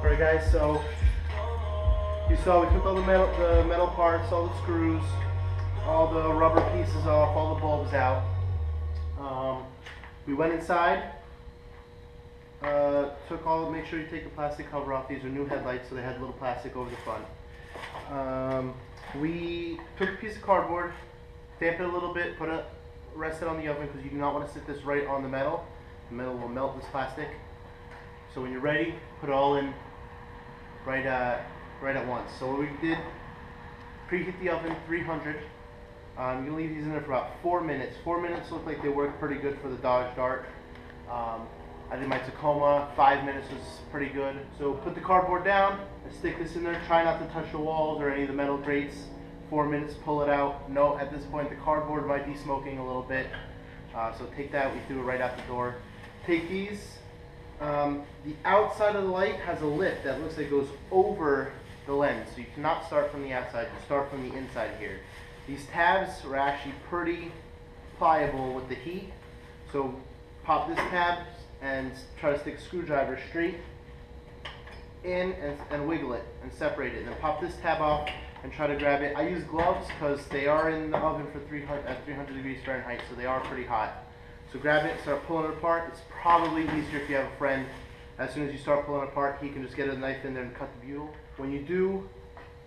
Alright guys, so you saw we took all the metal parts, all the screws, all the rubber pieces off, all the bulbs out. We went inside, make sure you take the plastic cover off. These are new headlights, so they had a little plastic over the front. We took a piece of cardboard, damp it a little bit, rest it on the oven because you do not want to sit this right on the metal. The metal will melt this plastic. So when you're ready, put it all in right at once. So what we did, preheat the oven 300. You're going to leave these in there for about 4 minutes. 4 minutes look like they work pretty good for the Dodge Dart. I think my Tacoma, 5 minutes was pretty good. So put the cardboard down and stick this in there. Try not to touch the walls or any of the metal grates. 4 minutes, pull it out. No, at this point the cardboard might be smoking a little bit. So take that, we threw it right out the door. Take these. The outside of the light has a lip that looks like it goes over the lens. So you cannot start from the outside, you start from the inside here. These tabs are actually pretty pliable with the heat. So pop this tab and try to stick a screwdriver straight in and wiggle it and separate it. And then pop this tab off and try to grab it. I use gloves because they are in the oven for 300 degrees Fahrenheit, so they are pretty hot. So grab it, start pulling it apart. It's probably easier if you have a friend. As soon as you start pulling it apart, he can just get a knife in there and cut the butyl. When you do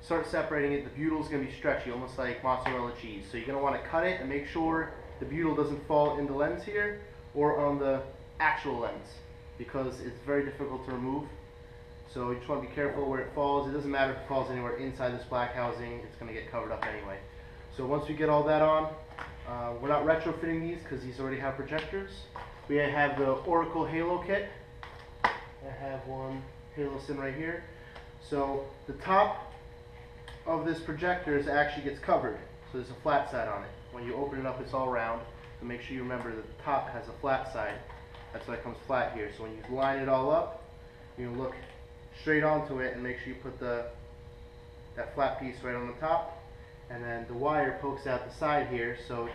start separating it, the butyl is going to be stretchy, almost like mozzarella cheese. So you're going to want to cut it and make sure the butyl doesn't fall in the lens here or on the actual lens, because it's very difficult to remove. So you just want to be careful where it falls. It doesn't matter if it falls anywhere inside this black housing, it's going to get covered up anyway. So once we get all that on, we're not retrofitting these because these already have projectors. We have the Oracle Halo kit. I have one Halo Sim right here. So the top of this projector actually gets covered. So there's a flat side on it. When you open it up, it's all round. So make sure you remember that the top has a flat side. That's why it comes flat here. So when you line it all up, you look straight onto it and make sure you put that flat piece right on the top. And then the wire pokes out the side here, so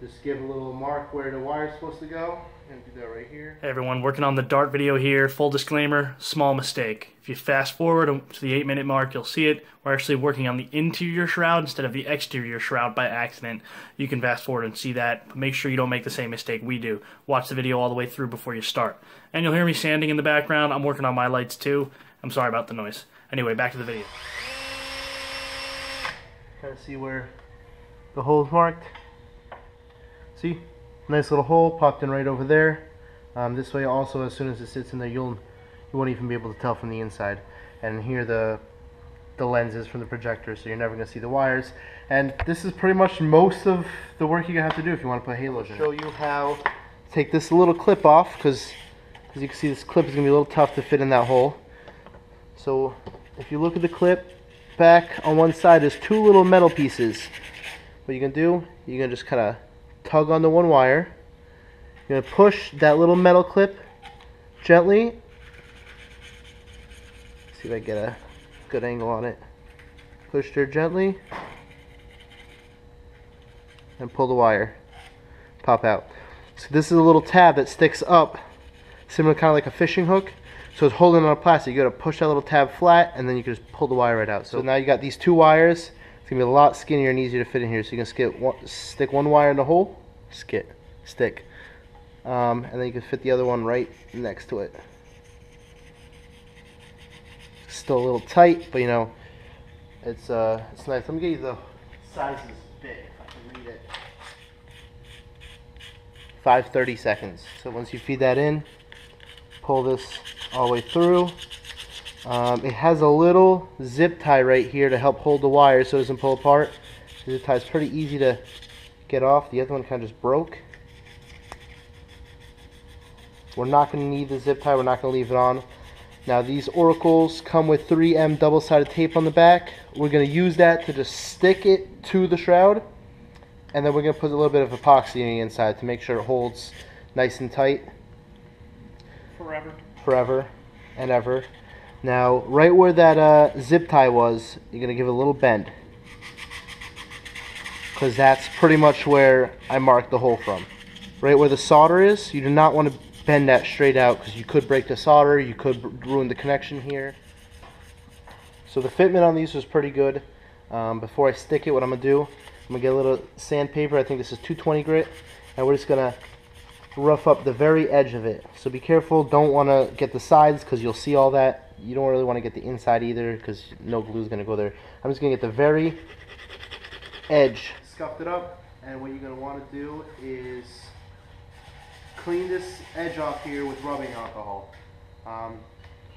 just give a little mark where the wire is supposed to go, and do that right here. Hey everyone, working on the Dart video here. Full disclaimer, small mistake. If you fast forward to the 8-minute mark, you'll see it. We're actually working on the interior shroud instead of the exterior shroud by accident. You can fast forward and see that, but make sure you don't make the same mistake we do. Watch the video all the way through before you start. And you'll hear me sanding in the background. I'm working on my lights too. I'm sorry about the noise. Anyway, back to the video. Kind of see where the hole is marked. See, nice little hole popped in right over there. This way, also, as soon as it sits in there, you won't even be able to tell from the inside. And here the lenses from the projector, so you're never going to see the wires. And this is pretty much most of the work you're going to have to do if you want to put halos in. I'll show you how to take this little clip off, because as you can see, this clip is going to be a little tough to fit in that hole. So if you look at the clip, back on one side there's two little metal pieces. What you're going to do, you're going to just kind of tug on the one wire. You're going to push that little metal clip gently. See if I get a good angle on it. Push there gently and pull the wire. Pop out. So this is a little tab that sticks up, similar kind of like a fishing hook. So it's holding on a plastic. You got to push that little tab flat, and then you can just pull the wire right out. So now you got these two wires. It's gonna be a lot skinnier and easier to fit in here. So you can stick one wire in the hole, stick, and then you can fit the other one right next to it. Still a little tight, but you know, it's nice. Let me get you the size of this bit if I can read it. 5:30 seconds. So once you feed that in, pull this all the way through. It has a little zip tie right here to help hold the wire so it doesn't pull apart. The zip tie is pretty easy to get off. The other one kind of just broke. We're not going to need the zip tie. We're not going to leave it on. Now these Oracles come with 3M double-sided tape on the back. We're going to use that to just stick it to the shroud, and then we're going to put a little bit of epoxy on the inside to make sure it holds nice and tight. Forever and ever. Now, right where that zip tie was, you're going to give it a little bend, because that's pretty much where I marked the hole from. Right where the solder is, you do not want to bend that straight out because you could break the solder, you could ruin the connection here. So the fitment on these was pretty good. Before I stick it, what I'm going to do, I'm going to get a little sandpaper. I think this is 220 grit, and we're just going to rough up the very edge of it. So be careful, don't want to get the sides because you'll see all that. You don't really want to get the inside either because no glue is going to go there. I'm just going to get the very edge. Scuffed it up, and what you're going to want to do is clean this edge off here with rubbing alcohol.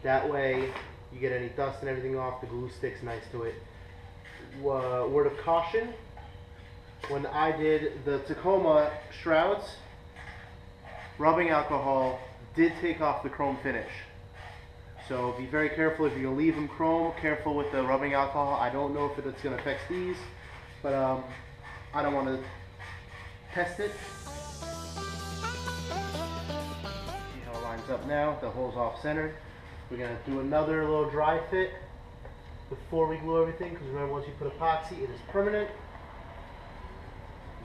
That way you get any dust and everything off, the glue sticks nice to it. Word of caution, when I did the Tacoma shrouds, rubbing alcohol did take off the chrome finish. So be very careful if you're going to leave them chrome, careful with the rubbing alcohol. I don't know if it's going to affect these, but I don't want to test it. See how it lines up now, the hole's off centered. We're going to do another little dry fit before we glue everything, because remember, once you put epoxy, it is permanent.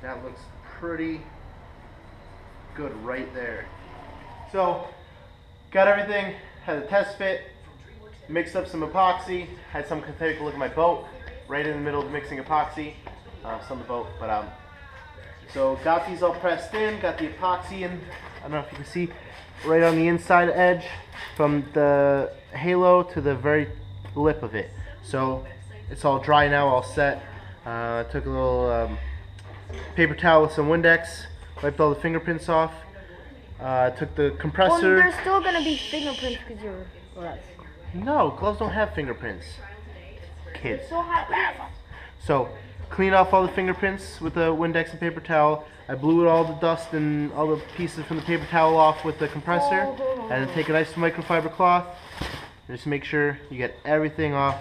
That looks pretty good right there. So, got everything, had a test fit, mixed up some epoxy, had some take a look at my boat, right in the middle of mixing epoxy, it's on the boat, but so got these all pressed in, got the epoxy in, I don't know if you can see, right on the inside edge, from the halo to the very lip of it. So it's all dry now, all set. Took a little paper towel with some Windex, wiped all the fingerprints off. Took the compressor. Well, there's still gonna be fingerprints because you're gloves. No, gloves don't have fingerprints. Kids. So So clean off all the fingerprints with the Windex and paper towel. I blew all the dust and all the pieces from the paper towel off with the compressor, and then take a nice microfiber cloth. Just make sure you get everything off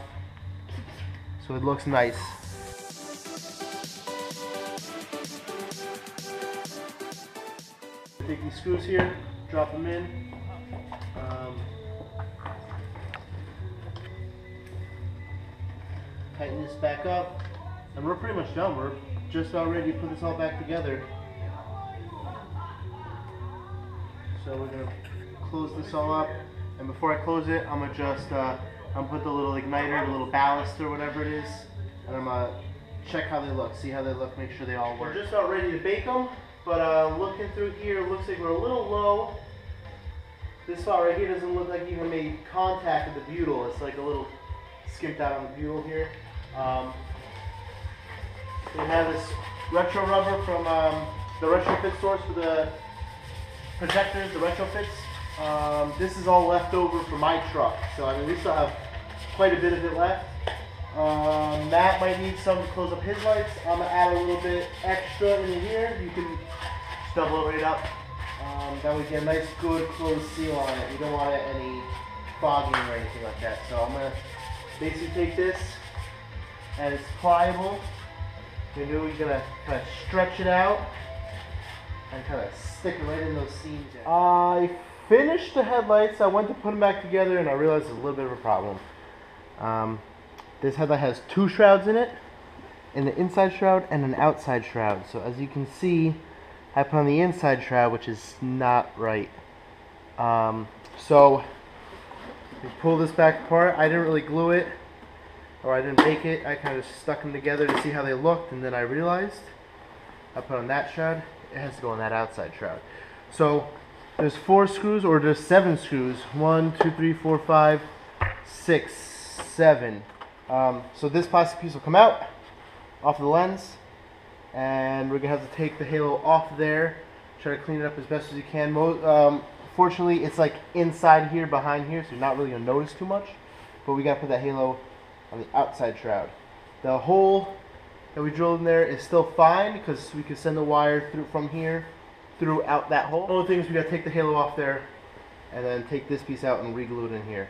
so it looks nice. Take these screws here, drop them in. Tighten this back up, and we're pretty much done. We're just about ready to put this all back together. So we're gonna close this all up, and before I close it, I'm gonna just put the little igniter, the little ballast or whatever it is, and I'm gonna check how they look, see how they look, make sure they all work. We're just about ready to bake them, but looking through here, it looks like we're a little low. This spot right here doesn't look like you even made contact with the butyl. It's like a little skimped out on the butyl here. We have this retro rubber from the retrofit source for the projectors, the retrofits. This is all left over from my truck, so I mean we still have quite a bit of it left. Matt might need some to close up his lights. I'm gonna add a little bit extra in here. You can just double it right up. That would get a nice, good closed seal on it. You don't want any fogging or anything like that. So I'm gonna basically take this, and it's pliable. You're gonna kind of stretch it out and kind of stick it right in those seams there. I finished the headlights. I went to put them back together, and I realized there's a little bit of a problem. This headlight has two shrouds in it, an inside shroud and an outside shroud. So as you can see, I put on the inside shroud, which is not right. So we pull this back apart. I didn't really glue it, or I didn't bake it. I kind of stuck them together to see how they looked, and then I realized I put on that shroud, it has to go on that outside shroud. So there's 4 screws, or there's 7 screws. 1, 2, 3, 4, 5, 6, 7. So this plastic piece will come out off the lens, and we're gonna have to take the halo off there, try to clean it up as best as you can. Fortunately, it's like inside here, behind here, so you're not really gonna notice too much, but we gotta put that halo on the outside shroud. The hole that we drilled in there is still fine because we can send the wire through from here through out that hole. The only thing is we gotta take the halo off there and then take this piece out and re-glue it in here.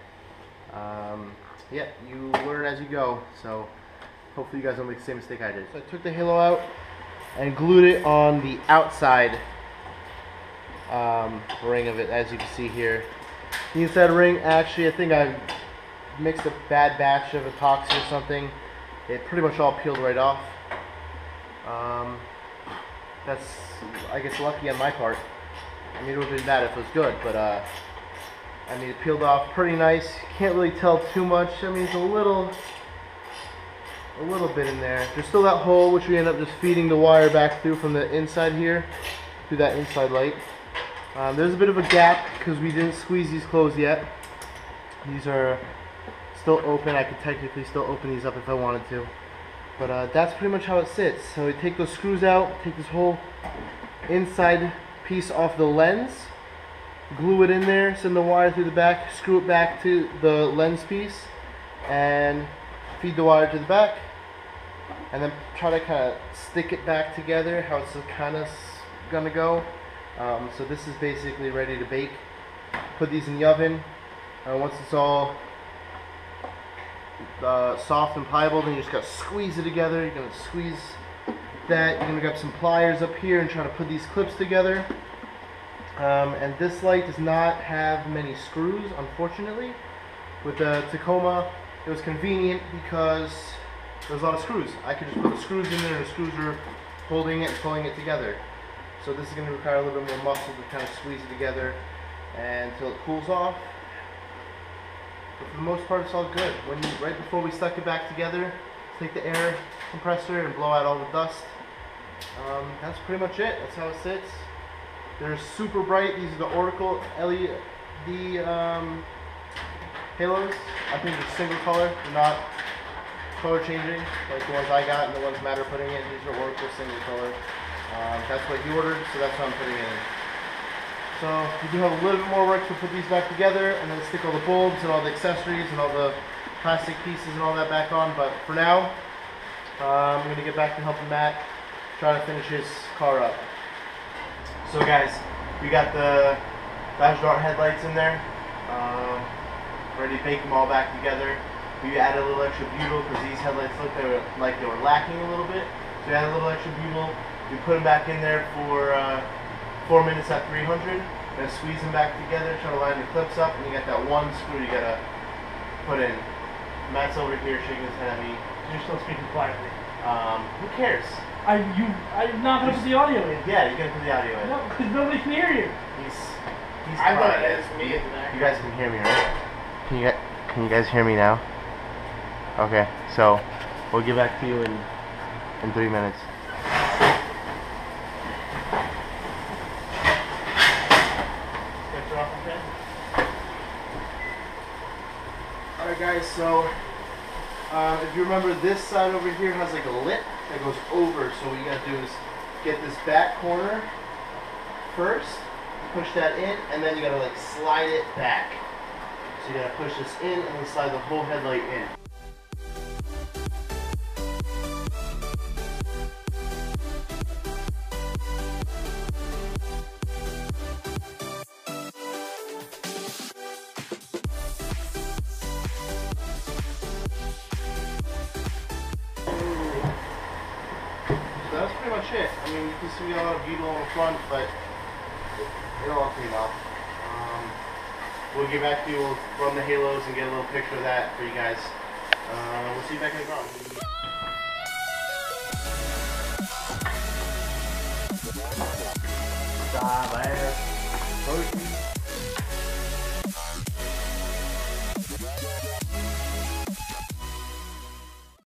Yeah, you learn as you go, so hopefully you guys don't make the same mistake I did. So I took the halo out and glued it on the outside ring of it, as you can see here. The inside ring, actually, I think I mixed a bad batch of epoxy or something. It pretty much all peeled right off. That's, I guess, lucky on my part. I mean, it would have been bad if it was good, but I mean, it peeled off pretty nice. Can't really tell too much. I mean, it's a little bit in there. There's still that hole, which we end up just feeding the wire back through from the inside here, through that inside light. There's a bit of a gap because we didn't squeeze these closed yet. These are still open. I could technically still open these up if I wanted to. But that's pretty much how it sits. So we take those screws out, take this whole inside piece off the lens, glue it in there, send the wire through the back, screw it back to the lens piece, and feed the wire to the back, and then try to kind of stick it back together how it's kind of gonna go. So this is basically ready to bake. Put these in the oven. Once it's all soft and pliable, then you just gotta squeeze it together. You're gonna squeeze that. You're gonna grab some pliers up here and try to put these clips together. And this light does not have many screws, unfortunately. With the Tacoma, it was convenient because there's a lot of screws. I could just put the screws in there, and the screws are holding it and pulling it together. So this is going to require a little bit more muscle to kind of squeeze it together until it cools off. But for the most part, it's all good. Right before we stuck it back together, take the air compressor and blow out all the dust. That's pretty much it. That's how it sits. They're super bright. These are the Oracle LED halos. I think they're single color. They're not color changing like the ones I got and the ones Matt are putting in. These are Oracle single color. That's what he ordered, so that's what I'm putting in. So we do have a little bit more work to put these back together and then stick all the bulbs and all the accessories and all the plastic pieces and all that back on. But for now, I'm going to get back to helping Matt try to finish his car up. So guys, we got the flash dart headlights in there. Ready to bake them all back together. We added a little extra butyl because these headlights looked like they were lacking a little bit. So we added a little extra butyl. We put them back in there for 4 minutes at 300. Then squeeze them back together, try to line the clips up, and you got that one screw you gotta put in. Matt's over here shaking his head at me. You're still speaking quietly. Who cares? I'm not gonna put the audio in. Yeah, you're gonna put the audio in. No, because nobody can hear you. He's I thought quiet. it's me in there. You guys can hear me, right? Can you guys hear me now? Okay, so we'll get back to you in 3 minutes. Alright guys, so if you remember, this side over here has like a lip that goes over, so what you gotta do is get this back corner first, push that in, and then you gotta like slide it back. So you gotta push this in and then slide the whole headlight in. So that's pretty much it. I mean, you can see we got a lot of butyl on the front, but it'll all clean up. We'll get back to you, we'll run the halos and get a little picture of that for you guys. We'll see you back in the garage.